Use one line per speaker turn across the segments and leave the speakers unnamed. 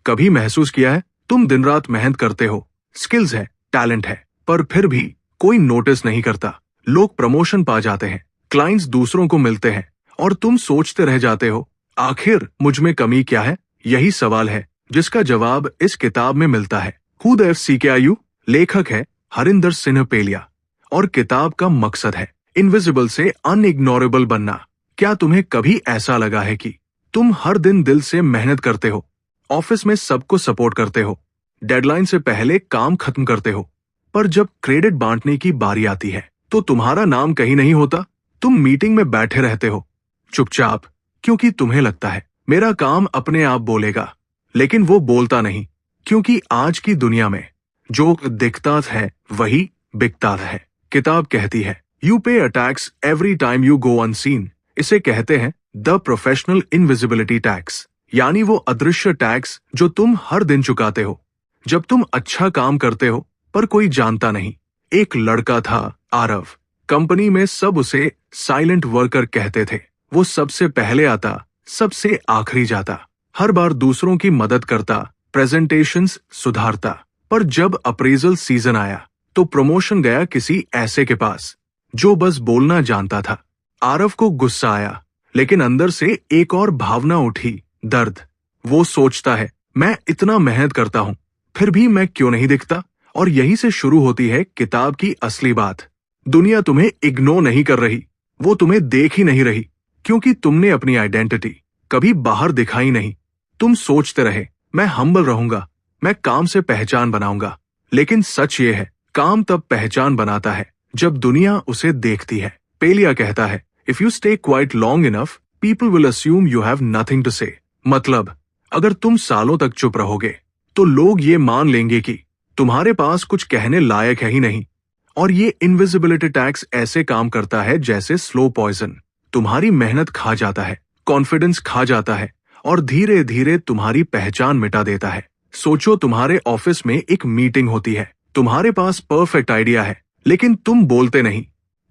कभी महसूस किया है तुम दिन रात मेहनत करते हो, स्किल्स है, टैलेंट है, पर फिर भी कोई नोटिस नहीं करता। लोग प्रमोशन पा जाते हैं, क्लाइंट्स दूसरों को मिलते हैं और तुम सोचते रह जाते हो आखिर मुझ में कमी क्या है। यही सवाल है जिसका जवाब इस किताब में मिलता है। हू द FCKIU लेखक है हरिंदर सिंह पेलिया और किताब का मकसद है इनविजिबल से अनइग्नोरेबल बनना। क्या तुम्हें कभी ऐसा लगा है कि तुम हर दिन दिल से मेहनत करते हो, ऑफिस में सबको सपोर्ट करते हो, डेडलाइन से पहले काम खत्म करते हो, पर जब क्रेडिट बांटने की बारी आती है तो तुम्हारा नाम कहीं नहीं होता। तुम मीटिंग में बैठे रहते हो चुपचाप, क्योंकि तुम्हें लगता है मेरा काम अपने आप बोलेगा, लेकिन वो बोलता नहीं, क्योंकि आज की दुनिया में जो दिखता है वही बिकता है। किताब कहती है यू पे attacks every time you go unseen. इसे कहते हैं द प्रोफेशनल इनविजिबिलिटी टैक्स, यानी वो अदृश्य टैक्स जो तुम हर दिन चुकाते हो जब तुम अच्छा काम करते हो पर कोई जानता नहीं। एक लड़का था आरव, कंपनी में सब उसे साइलेंट वर्कर कहते थे। वो सबसे पहले आता, सबसे आखिरी जाता, हर बार दूसरों की मदद करता, प्रेजेंटेशंस सुधारता, पर जब अप्रेजल सीजन आया तो प्रमोशन गया किसी ऐसे के पास जो बस बोलना जानता था। आरव को गुस्सा आया, लेकिन अंदर से एक और भावना उठी, दर्द। वो सोचता है मैं इतना मेहनत करता हूं, फिर भी मैं क्यों नहीं दिखता। और यही से शुरू होती है किताब की असली बात। दुनिया तुम्हें इग्नोर नहीं कर रही, वो तुम्हें देख ही नहीं रही, क्योंकि तुमने अपनी आइडेंटिटी कभी बाहर दिखाई नहीं। तुम सोचते रहे मैं हम्बल रहूंगा, मैं काम से पहचान बनाऊंगा, लेकिन सच ये है काम तब पहचान बनाता है जब दुनिया उसे देखती है। पेलिया कहता है if you stay quiet long enough people will assume you have nothing to say. मतलब अगर तुम सालों तक चुप रहोगे तो लोग ये मान लेंगे कि तुम्हारे पास कुछ कहने लायक है ही नहीं। और ये इनविजिबिलिटी टैक्स ऐसे काम करता है जैसे स्लो पॉइजन। तुम्हारी मेहनत खा जाता है, कॉन्फिडेंस खा जाता है और धीरे धीरे तुम्हारी पहचान मिटा देता है। सोचो तुम्हारे ऑफिस में एक मीटिंग होती है, तुम्हारे पास परफेक्ट आइडिया है, लेकिन तुम बोलते नहीं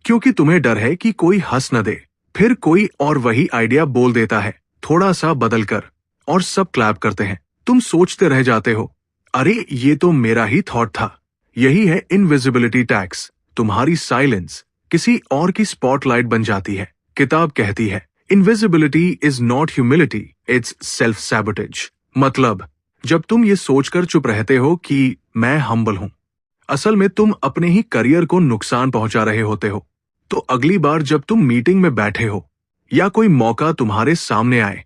क्योंकि तुम्हें डर है कि कोई हंस न दे। फिर कोई और वही आइडिया बोल देता है थोड़ा सा बदल कर, और सब क्लैप करते हैं। तुम सोचते रह जाते हो अरे ये तो मेरा ही थॉट था। यही है इनविजिबिलिटी टैक्स। तुम्हारी साइलेंस किसी और की स्पॉटलाइट बन जाती है। किताब कहती है invisibility is not humility, it's self sabotage. मतलब जब तुम ये सोचकर चुप रहते हो कि मैं हम्बल हूं, असल में तुम अपने ही करियर को नुकसान पहुंचा रहे होते हो। तो अगली बार जब तुम मीटिंग में बैठे हो या कोई मौका तुम्हारे सामने आए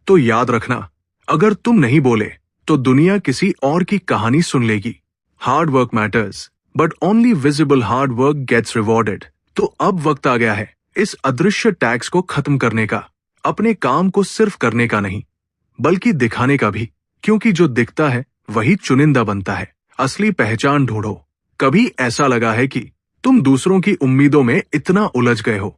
तो याद रखना, अगर तुम नहीं बोले तो दुनिया किसी और की कहानी सुन लेगी। Hard work matters, but only visible hard work gets rewarded. तो अब वक्त आ गया है इस अदृश्य टैक्स को खत्म करने का। अपने काम को सिर्फ करने का नहीं, बल्कि दिखाने का भी, क्योंकि जो दिखता है वही चुनिंदा बनता है। असली पहचान ढूंढो। कभी ऐसा लगा है कि तुम दूसरों की उम्मीदों में इतना उलझ गए हो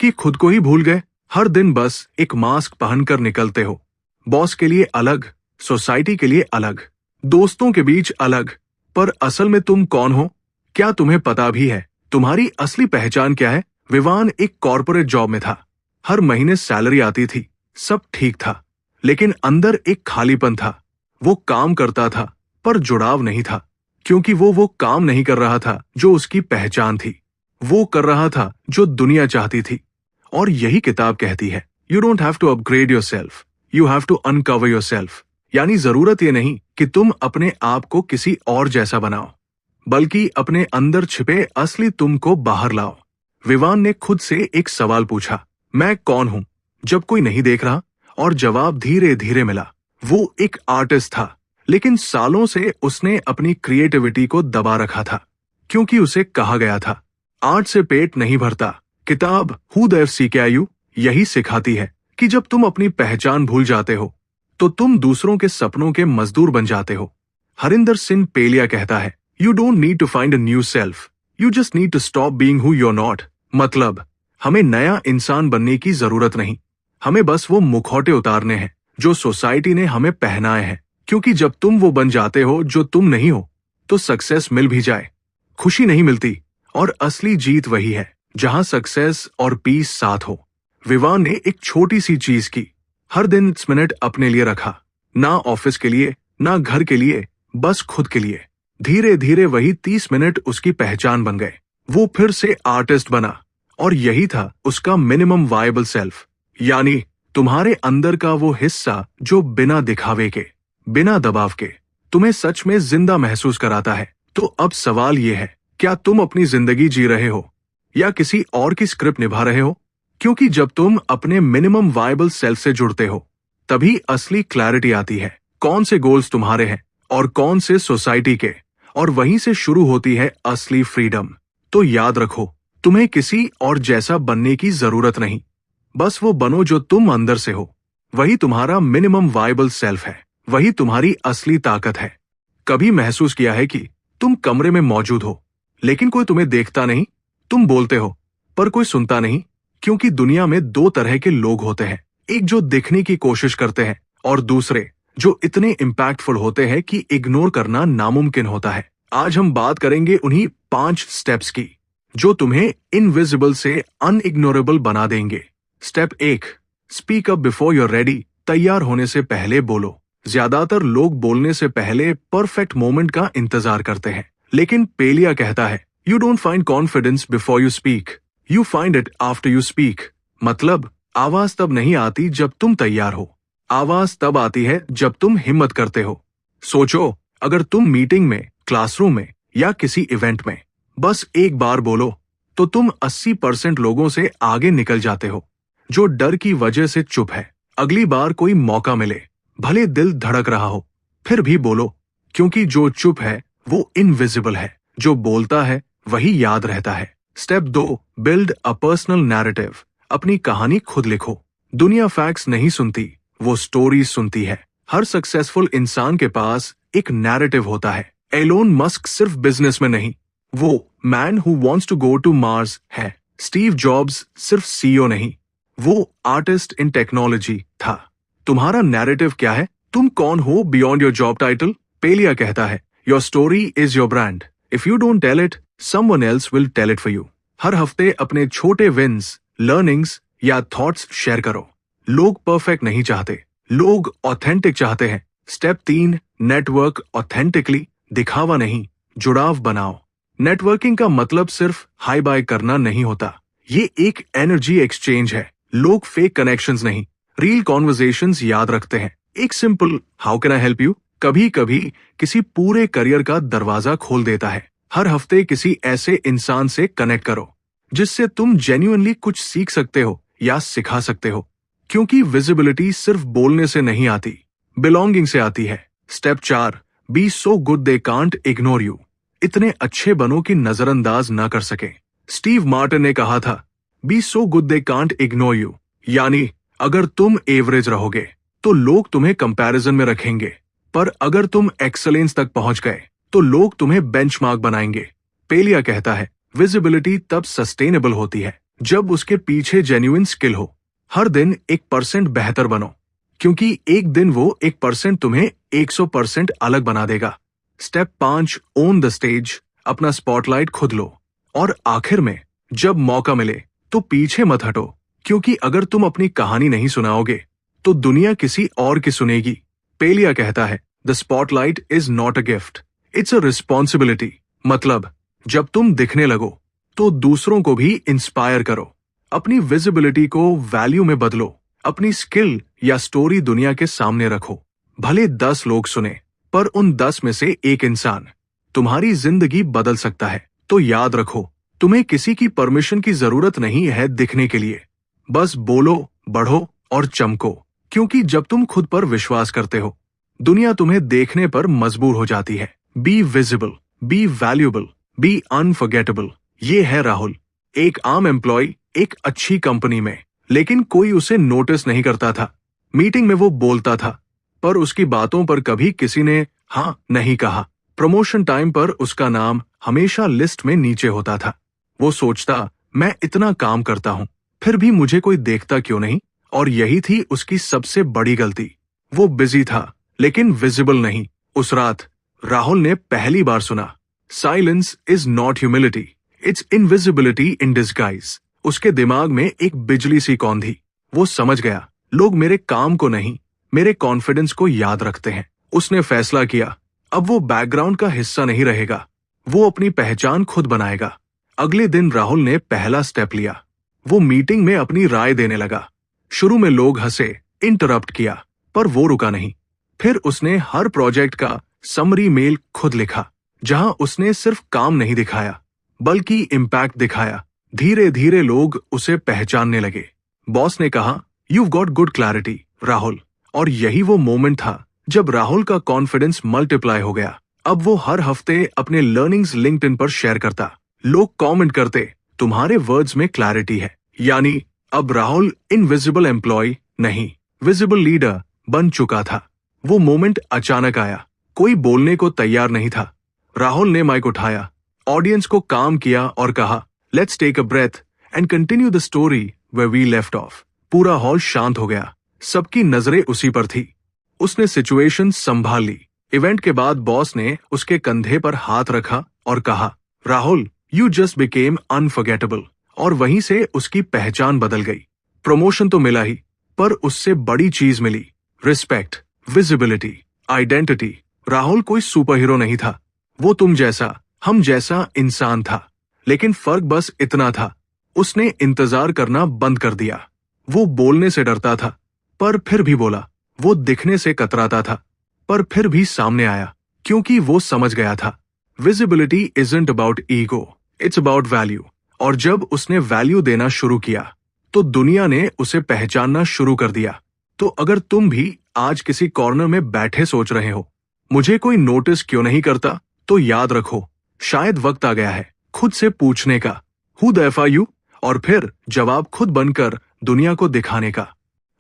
कि खुद को ही भूल गए? हर दिन बस एक मास्क पहनकर निकलते हो, बॉस के लिए अलग, सोसाइटी के लिए अलग, दोस्तों के बीच अलग, पर असल में तुम कौन हो क्या तुम्हें पता भी है? तुम्हारी असली पहचान क्या है? विवान एक कॉर्पोरेट जॉब में था, हर महीने सैलरी आती थी, सब ठीक था, लेकिन अंदर एक खालीपन था। वो काम करता था पर जुड़ाव नहीं था, क्योंकि वो काम नहीं कर रहा था जो उसकी पहचान थी, वो कर रहा था जो दुनिया चाहती थी। और यही किताब कहती है you don't have to upgrade yourself, you have to uncover yourself. यानी जरूरत ये नहीं कि तुम अपने आप को किसी और जैसा बनाओ, बल्कि अपने अंदर छिपे असली तुम को बाहर लाओ। विवान ने खुद से एक सवाल पूछा, मैं कौन हूं, जब कोई नहीं देख रहा, और जवाब धीरे धीरे मिला। वो एक आर्टिस्ट था, लेकिन सालों से उसने अपनी क्रिएटिविटी को दबा रखा था, क्योंकि उसे कहा गया था आर्ट से पेट नहीं भरता। किताब हू द FCKIU यही सिखाती है कि जब तुम अपनी पहचान भूल जाते हो तो तुम दूसरों के सपनों के मजदूर बन जाते हो। हरिंदर सिंह पेलिया कहता है you don't need to find a new self, you just need to stop being who you are not. मतलब हमें नया इंसान बनने की जरूरत नहीं, हमें बस वो मुखौटे उतारने हैं जो सोसाइटी ने हमें पहनाए हैं। क्योंकि जब तुम वो बन जाते हो जो तुम नहीं हो, तो सक्सेस मिल भी जाए, खुशी नहीं मिलती। और असली जीत वही है जहां सक्सेस और पीस साथ हो। विवान ने एक छोटी सी चीज की, हर दिन 10 मिनट अपने लिए रखा, ना ऑफिस के लिए, ना घर के लिए, बस खुद के लिए। धीरे धीरे वही 30 मिनट उसकी पहचान बन गए। वो फिर से आर्टिस्ट बना, और यही था उसका मिनिमम वायबल सेल्फ, यानी तुम्हारे अंदर का वो हिस्सा जो बिना दिखावे के, बिना दबाव के तुम्हें सच में जिंदा महसूस कराता है। तो अब सवाल ये है, क्या तुम अपनी जिंदगी जी रहे हो या किसी और की स्क्रिप्ट निभा रहे हो? क्योंकि जब तुम अपने मिनिमम वायबल सेल्फ से जुड़ते हो, तभी असली क्लैरिटी आती है। कौन से गोल्स तुम्हारे हैं और कौन से सोसाइटी के, और वहीं से शुरू होती है असली फ्रीडम। तो याद रखो, तुम्हें किसी और जैसा बनने की जरूरत नहीं, बस वो बनो जो तुम अंदर से हो। वही तुम्हारा मिनिमम वायबल सेल्फ है, वही तुम्हारी असली ताकत है। कभी महसूस किया है कि तुम कमरे में मौजूद हो, लेकिन कोई तुम्हें देखता नहीं? तुम बोलते हो, पर कोई सुनता नहीं, क्योंकि दुनिया में दो तरह के लोग होते हैं, एक जो दिखने की कोशिश करते हैं, और दूसरे जो इतने इम्पैक्टफुल होते हैं कि इग्नोर करना नामुमकिन होता है। आज हम बात करेंगे उन्हीं 5 स्टेप्स की, जो तुम्हें इनविजिबल से अनइग्नोरेबल बना देंगे। Step 1, speak up before your ready. तैयार होने से पहले बोलो। ज्यादातर लोग बोलने से पहले परफेक्ट मोमेंट का इंतजार करते हैं, लेकिन पेलिया कहता है, you don't find confidence before you speak, you find it after you speak. मतलब आवाज तब नहीं आती जब तुम तैयार हो, आवाज तब आती है जब तुम हिम्मत करते हो। सोचो, अगर तुम मीटिंग में, क्लासरूम में या किसी इवेंट में बस एक बार बोलो, तो तुम 80% लोगों से आगे निकल जाते हो जो डर की वजह से चुप है। अगली बार कोई मौका मिले, भले दिल धड़क रहा हो, फिर भी बोलो, क्योंकि जो चुप है वो इनविजिबल है, जो बोलता है वही याद रहता है। Step 2, build a personal narrative. अपनी कहानी खुद लिखो। दुनिया फैक्ट्स नहीं सुनती, वो स्टोरीज सुनती है। हर सक्सेसफुल इंसान के पास एक नैरेटिव होता है। एलोन मस्क सिर्फ बिजनेस में नहीं, वो man who wants to go to Mars है। स्टीव जॉब्स सिर्फ सीईओ नहीं, वो आर्टिस्ट इन टेक्नोलॉजी था। तुम्हारा नैरेटिव क्या है? तुम कौन हो बियॉन्ड योर जॉब टाइटल? पेलिया कहता है, your story is your brand. If you don't tell it, someone else will tell it for you. हर हफ्ते अपने छोटे विन्स, लर्निंग्स या थॉट्स शेयर करो। लोग परफेक्ट नहीं चाहते, लोग ऑथेंटिक चाहते हैं। Step 3, network authentically. दिखावा नहीं, जुड़ाव बनाओ। नेटवर्किंग का मतलब सिर्फ हाई बाय करना नहीं होता, ये एक एनर्जी एक्सचेंज है। लोग फेक कनेक्शंस नहीं, रियल कॉन्वर्सेशंस याद रखते हैं। एक simple how can I help you कभी कभी किसी पूरे करियर का दरवाजा खोल देता है। हर हफ्ते किसी ऐसे इंसान से कनेक्ट करो जिससे तुम जेन्युइनली कुछ सीख सकते हो या सिखा सकते हो, क्योंकि विजिबिलिटी सिर्फ बोलने से नहीं आती, बिलोंगिंग से आती है। Step 4, be so good they can't ignore you. इतने अच्छे बनो कि नजरअंदाज ना कर सके। स्टीव मार्टिन ने कहा था, be so good they can't ignore you, यानी अगर तुम एवरेज रहोगे तो लोग तुम्हें कंपैरिजन में रखेंगे, पर अगर तुम एक्सीलेंस तक पहुंच गए तो लोग तुम्हें बेंचमार्क बनाएंगे। पेलिया कहता है, विजिबिलिटी तब सस्टेनेबल होती है जब उसके पीछे जेन्युइन स्किल हो। हर दिन 1% बेहतर बनो, क्योंकि एक दिन वो 1% तुम्हें 100% अलग बना देगा। Step 5, own the stage. अपना स्पॉटलाइट खुद लो। और आखिर में, जब मौका मिले तो पीछे मत हटो, क्योंकि अगर तुम अपनी कहानी नहीं सुनाओगे तो दुनिया किसी और की सुनेगी। पेलिया कहता है, the spotlight is not a gift, it's a responsibility. मतलब जब तुम दिखने लगो तो दूसरों को भी इंस्पायर करो। अपनी विजिबिलिटी को वैल्यू में बदलो। अपनी स्किल या स्टोरी दुनिया के सामने रखो। भले 10 लोग सुने, पर उन 10 में से एक इंसान तुम्हारी जिंदगी बदल सकता है। तो याद रखो, तुम्हें किसी की परमिशन की जरूरत नहीं है दिखने के लिए। बस बोलो, बढ़ो और चमको, क्योंकि जब तुम खुद पर विश्वास करते हो, दुनिया तुम्हें देखने पर मजबूर हो जाती है। Be visible, be valuable, be unforgettable. ये है राहुल, एक आम एम्प्लॉय एक अच्छी कंपनी में, लेकिन कोई उसे नोटिस नहीं करता था। मीटिंग में वो बोलता था, पर उसकी बातों पर कभी किसी ने हाँ नहीं कहा। प्रमोशन टाइम पर उसका नाम हमेशा लिस्ट में नीचे होता था। वो सोचता, मैं इतना काम करता हूँ, फिर भी मुझे कोई देखता क्यों नहीं? और यही थी उसकी सबसे बड़ी गलती। वो बिजी था, लेकिन विजिबल नहीं। उस रात राहुल ने पहली बार सुना, silence is not humility, it's invisibility in disguise. उसके दिमाग में एक बिजली सी कौंधी। वो समझ गया, लोग मेरे काम को नहीं, मेरे कॉन्फिडेंस को याद रखते हैं। उसने फैसला किया, अब वो बैकग्राउंड का हिस्सा नहीं रहेगा, वो अपनी पहचान खुद बनाएगा। अगले दिन राहुल ने पहला स्टेप लिया। वो मीटिंग में अपनी राय देने लगा। शुरू में लोग हंसे, इंटरप्ट किया, पर वो रुका नहीं। फिर उसने हर प्रोजेक्ट का समरी मेल खुद लिखा, जहां उसने सिर्फ काम नहीं दिखाया बल्कि इम्पैक्ट दिखाया। धीरे धीरे लोग उसे पहचानने लगे। बॉस ने कहा, "You've got good clarity, Rahul." और यही वो मोमेंट था जब राहुल का कॉन्फिडेंस मल्टीप्लाई हो गया। अब वो हर हफ्ते अपने लर्निंग्स लिंक्डइन पर शेयर करता। लोग कमेंट करते, "तुम्हारे वर्ड्स में क्लैरिटी है।" यानी अब राहुल इनविजिबल एम्प्लॉय नहीं, विजिबल लीडर बन चुका था। वो मोमेंट अचानक आया, कोई बोलने को तैयार नहीं था। राहुल ने माइक उठाया, ऑडियंस को काम किया और कहा, "let's take a breath and continue the story where we left off." पूरा हॉल शांत हो गया, सबकी नजरें उसी पर थी। उसने सिचुएशन संभाल ली। इवेंट के बाद बॉस ने उसके कंधे पर हाथ रखा और कहा, "Rahul, you just became unforgettable." और वहीं से उसकी पहचान बदल गई। प्रमोशन तो मिला ही, पर उससे बड़ी चीज मिली, रिस्पेक्ट, विजिबिलिटी, आइडेंटिटी। राहुल कोई सुपर हीरो नहीं था, वो तुम जैसा, हम जैसा इंसान था। लेकिन फर्क बस इतना था, उसने इंतजार करना बंद कर दिया। वो बोलने से डरता था, पर फिर भी बोला। वो दिखने से कतराता था, पर फिर भी सामने आया, क्योंकि वो समझ गया था, visibility isn't about ego, it's about value. और जब उसने वैल्यू देना शुरू किया, तो दुनिया ने उसे पहचानना शुरू कर दिया। तो अगर तुम भी आज किसी कॉर्नर में बैठे सोच रहे हो, मुझे कोई नोटिस क्यों नहीं करता, तो याद रखो, शायद वक्त आ गया है खुद से पूछने का, who the F R you, और फिर जवाब खुद बनकर दुनिया को दिखाने का।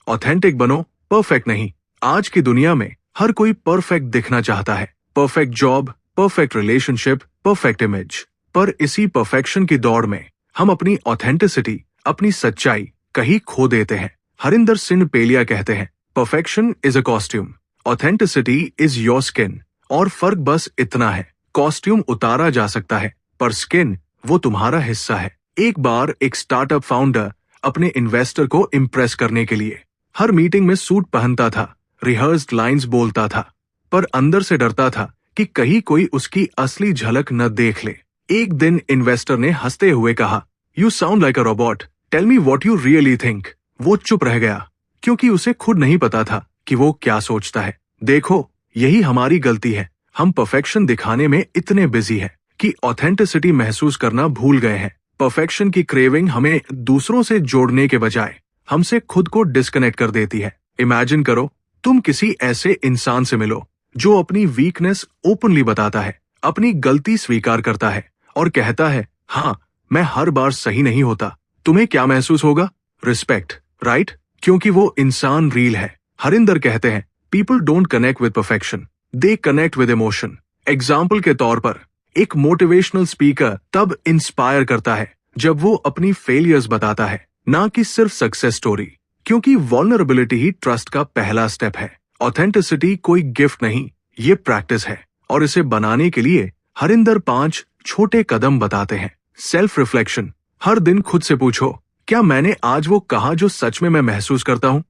ऑथेंटिक बनो, परफेक्ट नहीं। आज की दुनिया में हर कोई परफेक्ट दिखना चाहता है, perfect job, perfect relationship, perfect image. पर इसी परफेक्शन की दौड़ में हम अपनी ऑथेंटिसिटी, अपनी सच्चाई कहीं खो देते हैं। हरिंदर सिंह पेलिया कहते हैं, perfection is a costume, authenticity is your skin. और फर्क बस इतना है, कॉस्ट्यूम उतारा जा सकता है, पर स्किन वो तुम्हारा हिस्सा है। एक बार एक स्टार्टअप फाउंडर अपने इन्वेस्टर को इम्प्रेस करने के लिए हर मीटिंग में सूट पहनता था, रिहर्स्ड लाइंस बोलता था, पर अंदर से डरता था कि कहीं कोई उसकी असली झलक न देख ले। एक दिन इन्वेस्टर ने हंसते हुए कहा, "you sound like a robot, tell me what you really think." वो चुप रह गया, क्योंकि उसे खुद नहीं पता था कि वो क्या सोचता है। देखो, यही हमारी गलती है, हम परफेक्शन दिखाने में इतने बिजी हैं कि ऑथेंटिसिटी महसूस करना भूल गए हैं। परफेक्शन की क्रेविंग हमें दूसरों से जोड़ने के बजाय हमसे खुद को डिस्कनेक्ट कर देती है। इमेजिन करो, तुम किसी ऐसे इंसान से मिलो जो अपनी वीकनेस ओपनली बताता है, अपनी गलती स्वीकार करता है और कहता है, "हाँ, मैं हर बार सही नहीं होता।" तुम्हें क्या महसूस होगा? Respect, right? क्योंकि वो इंसान रियल है। हरिंदर कहते हैं, people don't connect with perfection, they connect with emotion. Example के तौर पर, एक मोटिवेशनल स्पीकर तब इंस्पायर करता है जब वो अपनी फेलियर्स बताता है, ना कि सिर्फ सक्सेस स्टोरी। क्योंकि वल्नरेबिलिटी ही ट्रस्ट का पहला स्टेप है। ऑथेंटिसिटी कोई गिफ्ट नहीं, ये प्रैक्टिस है। और इसे बनाने के लिए हरिंदर 5 छोटे कदम बताते हैं। सेल्फ रिफ्लेक्शन, हर दिन खुद से पूछो, क्या मैंने आज वो कहा जो सच में मैं महसूस करता हूँ?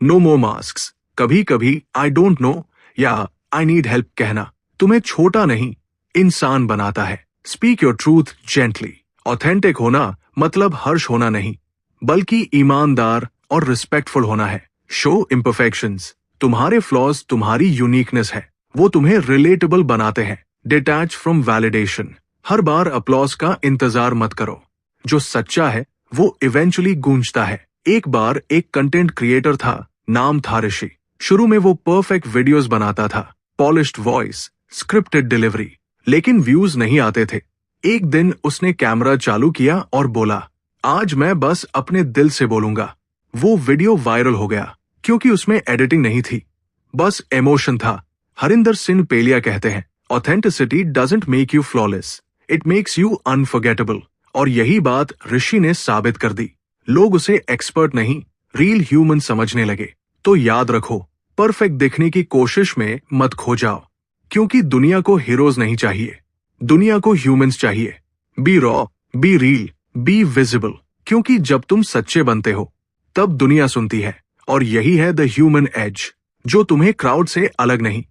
नो मोर मास्क्स, कभी कभी आई डोंट नो या आई नीड हेल्प कहना तुम्हें छोटा नहीं, इंसान बनाता है। Speak your truth gently, authentic होना मतलब हर्ष होना नहीं, बल्कि ईमानदार और रिस्पेक्टफुल होना है। शो इम्परफेक्शंस, तुम्हारे फ्लॉज तुम्हारी यूनिकनेस है, वो तुम्हें रिलेटेबल बनाते हैं। Detach from validation, her bar applause का इंतजार मत करो, जो सच्चा है वो इवेंचुअली गूंजता है। एक बार एक कंटेंट क्रिएटर था, नाम था ऋषि। शुरू में वो परफेक्ट वीडियोस बनाता था, पॉलिश्ड वॉइस, स्क्रिप्टेड डिलीवरी, लेकिन व्यूज नहीं आते थे। एक दिन उसने कैमरा चालू किया और बोला, "आज मैं बस अपने दिल से बोलूंगा।" वो वीडियो वायरल हो गया, क्योंकि उसमें एडिटिंग नहीं थी, बस इमोशन था। हरिंदर सिंह पेलिया कहते हैं, authenticity doesn't make you flawless, it makes you unforgettable. और यही बात ऋषि ने साबित कर दी। लोग उसे एक्सपर्ट नहीं, रियल ह्यूमन समझने लगे। तो याद रखो, परफेक्ट दिखने की कोशिश में मत खो जाओ, क्योंकि दुनिया को हीरोज नहीं चाहिए, दुनिया को ह्यूमंस चाहिए। B raw, be real, be visible, क्योंकि जब तुम सच्चे बनते हो तब दुनिया सुनती है। और यही है द ह्यूमन एज, जो तुम्हें क्राउड से अलग नहीं,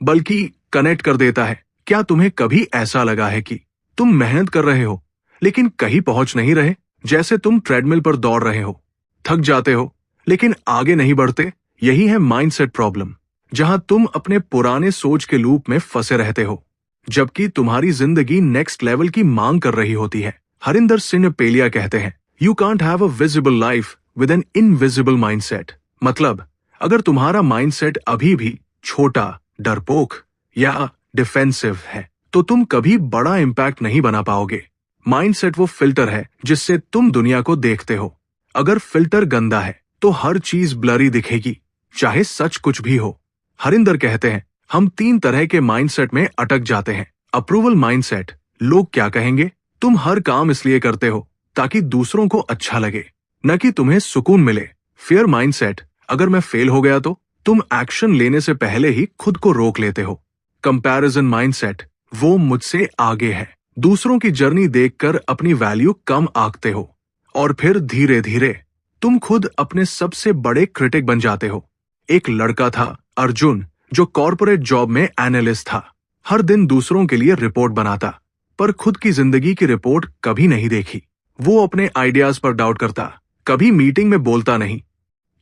बल्कि कनेक्ट कर देता है। क्या तुम्हें कभी ऐसा लगा है कि तुम मेहनत कर रहे हो लेकिन कहीं पहुंच नहीं रहे? जैसे तुम ट्रेडमिल पर दौड़ रहे हो, थक जाते हो लेकिन आगे नहीं बढ़ते। यही है माइंडसेट प्रॉब्लम, जहां तुम अपने पुराने सोच के लूप में फंसे रहते हो जबकि तुम्हारी जिंदगी नेक्स्ट लेवल की मांग कर रही होती है। हरिंदर सिंह पेलिया कहते हैं, you can't have a visible life with an invisible mindset. मतलब अगर तुम्हारा माइंडसेट अभी भी छोटा, डरपोक या डिफेंसिव है तो तुम कभी बड़ा इम्पैक्ट नहीं बना पाओगे। माइंडसेट वो फिल्टर है जिससे तुम दुनिया को देखते हो। अगर फिल्टर गंदा है तो हर चीज ब्लरी दिखेगी, चाहे सच कुछ भी हो। हरिंदर कहते हैं, हम 3 तरह के माइंडसेट में अटक जाते हैं। अप्रूवल माइंडसेट, लोग क्या कहेंगे। तुम हर काम इसलिए करते हो ताकि दूसरों को अच्छा लगे, न कि तुम्हें सुकून मिले। फियर माइंडसेट, अगर मैं फेल हो गया तो तुम एक्शन लेने से पहले ही खुद को रोक लेते हो। कंपैरिजन माइंडसेट, वो मुझसे आगे है, दूसरों की जर्नी देखकर अपनी वैल्यू कम आंकते हो और फिर धीरे धीरे तुम खुद अपने सबसे बड़े क्रिटिक बन जाते हो। एक लड़का था अर्जुन, जो कॉर्पोरेट जॉब में एनालिस्ट था। हर दिन दूसरों के लिए रिपोर्ट बनाता, पर खुद की जिंदगी की रिपोर्ट कभी नहीं देखी। वो अपने आइडियाज पर डाउट करता, कभी मीटिंग में बोलता नहीं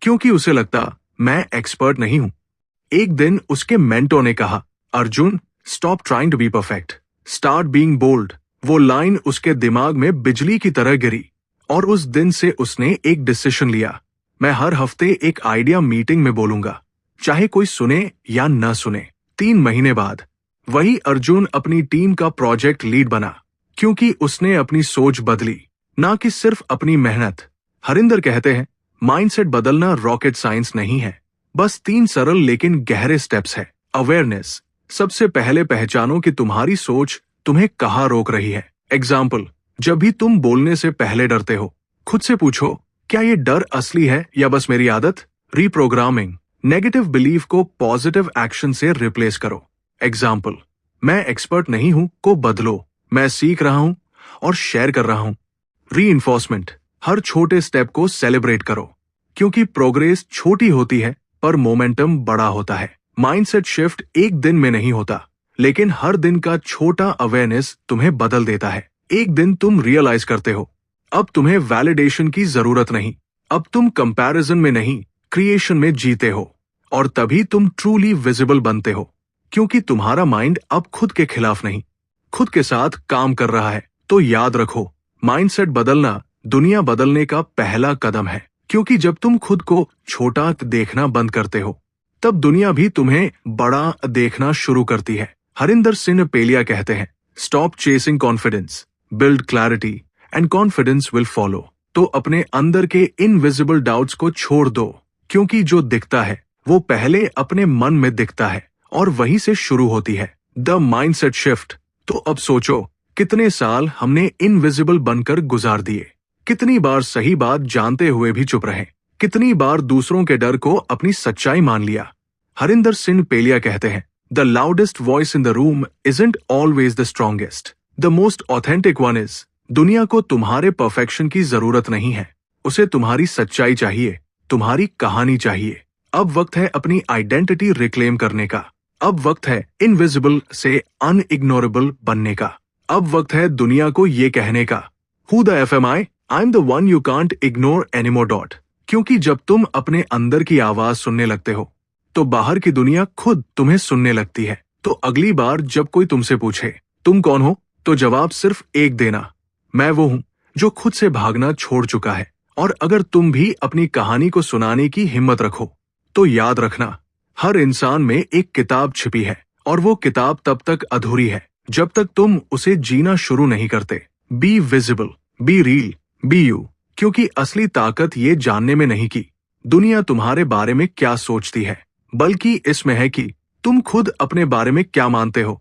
क्योंकि उसे लगता मैं एक्सपर्ट नहीं हूं। एक दिन उसके मेंटोर ने कहा, Arjun, stop trying to be perfect, start being bold. वो लाइन उसके दिमाग में बिजली की तरह गिरी और उस दिन से उसने एक डिसीजन लिया, मैं हर हफ्ते एक आइडिया मीटिंग में बोलूंगा, चाहे कोई सुने या न सुने। 3 महीने बाद वही अर्जुन अपनी टीम का प्रोजेक्ट लीड बना, क्योंकि उसने अपनी सोच बदली, ना कि सिर्फ अपनी मेहनत। हरिंदर कहते हैं, माइंडसेट बदलना रॉकेट साइंस नहीं है, बस 3 सरल लेकिन गहरे स्टेप्स है। अवेयरनेस, सबसे पहले पहचानो कि तुम्हारी सोच तुम्हें कहाँ रोक रही है। एग्जाम्पल, जब भी तुम बोलने से पहले डरते हो, खुद से पूछो, क्या ये डर असली है या बस मेरी आदत? रीप्रोग्रामिंग, नेगेटिव बिलीफ को पॉजिटिव एक्शन से रिप्लेस करो। एग्जाम्पल, मैं एक्सपर्ट नहीं हूं को बदलो, मैं सीख रहा हूं और शेयर कर रहा हूं। रीइंफोर्समेंट, हर छोटे स्टेप को सेलिब्रेट करो, क्योंकि प्रोग्रेस छोटी होती है पर मोमेंटम बड़ा होता है। माइंडसेट शिफ्ट एक दिन में नहीं होता, लेकिन हर दिन का छोटा अवेयरनेस तुम्हें बदल देता है। एक दिन तुम रियलाइज करते हो, अब तुम्हें वैलिडेशन की जरूरत नहीं, अब तुम कंपैरिजन में नहीं, क्रिएशन में जीते हो। और तभी तुम ट्रूली विजिबल बनते हो, क्योंकि तुम्हारा माइंड अब खुद के खिलाफ नहीं, खुद के साथ काम कर रहा है। तो याद रखो, माइंडसेट बदलना दुनिया बदलने का पहला कदम है, क्योंकि जब तुम खुद को छोटा देखना बंद करते हो, तब दुनिया भी तुम्हें बड़ा देखना शुरू करती है। हरिंदर सिंह पेलिया कहते हैं, stop chasing confidence, build clarity and confidence will follow. तो अपने अंदर के इनविजिबल डाउट्स को छोड़ दो, क्योंकि जो दिखता है वो पहले अपने मन में दिखता है और वहीं से शुरू होती है द माइंडसेट शिफ्ट। तो अब सोचो, कितने साल हमने इनविजिबल बनकर गुजार दिए, कितनी बार सही बात जानते हुए भी चुप रहे, कितनी बार दूसरों के डर को अपनी सच्चाई मान लिया। हरिंदर सिंह पेलिया कहते हैं, the loudest voice in the room isn't always the strongest, the most authentic one is. दुनिया को तुम्हारे परफेक्शन की जरूरत नहीं है, उसे तुम्हारी सच्चाई चाहिए, तुम्हारी कहानी चाहिए। अब वक्त है अपनी आइडेंटिटी रिक्लेम करने का। अब वक्त है इनविजिबल से अनइग्नोरेबल बनने का। अब वक्त है दुनिया को ये कहने का, who the F am I am the one you can't ignore anymore dot. क्योंकि जब तुम अपने अंदर की आवाज सुनने लगते हो, तो बाहर की दुनिया खुद तुम्हें सुनने लगती है। तो अगली बार जब कोई तुमसे पूछे तुम कौन हो, तो जवाब सिर्फ एक देना, मैं वो हूं जो खुद से भागना छोड़ चुका है। और अगर तुम भी अपनी कहानी को सुनाने की हिम्मत रखो, तो याद रखना, हर इंसान में एक किताब छिपी है, और वो किताब तब तक अधूरी है जब तक तुम उसे जीना शुरू नहीं करते। Be visible, be real, be you. क्योंकि असली ताकत ये जानने में नहीं कि दुनिया तुम्हारे बारे में क्या सोचती है, बल्कि इसमें है कि तुम खुद अपने बारे में क्या मानते हो।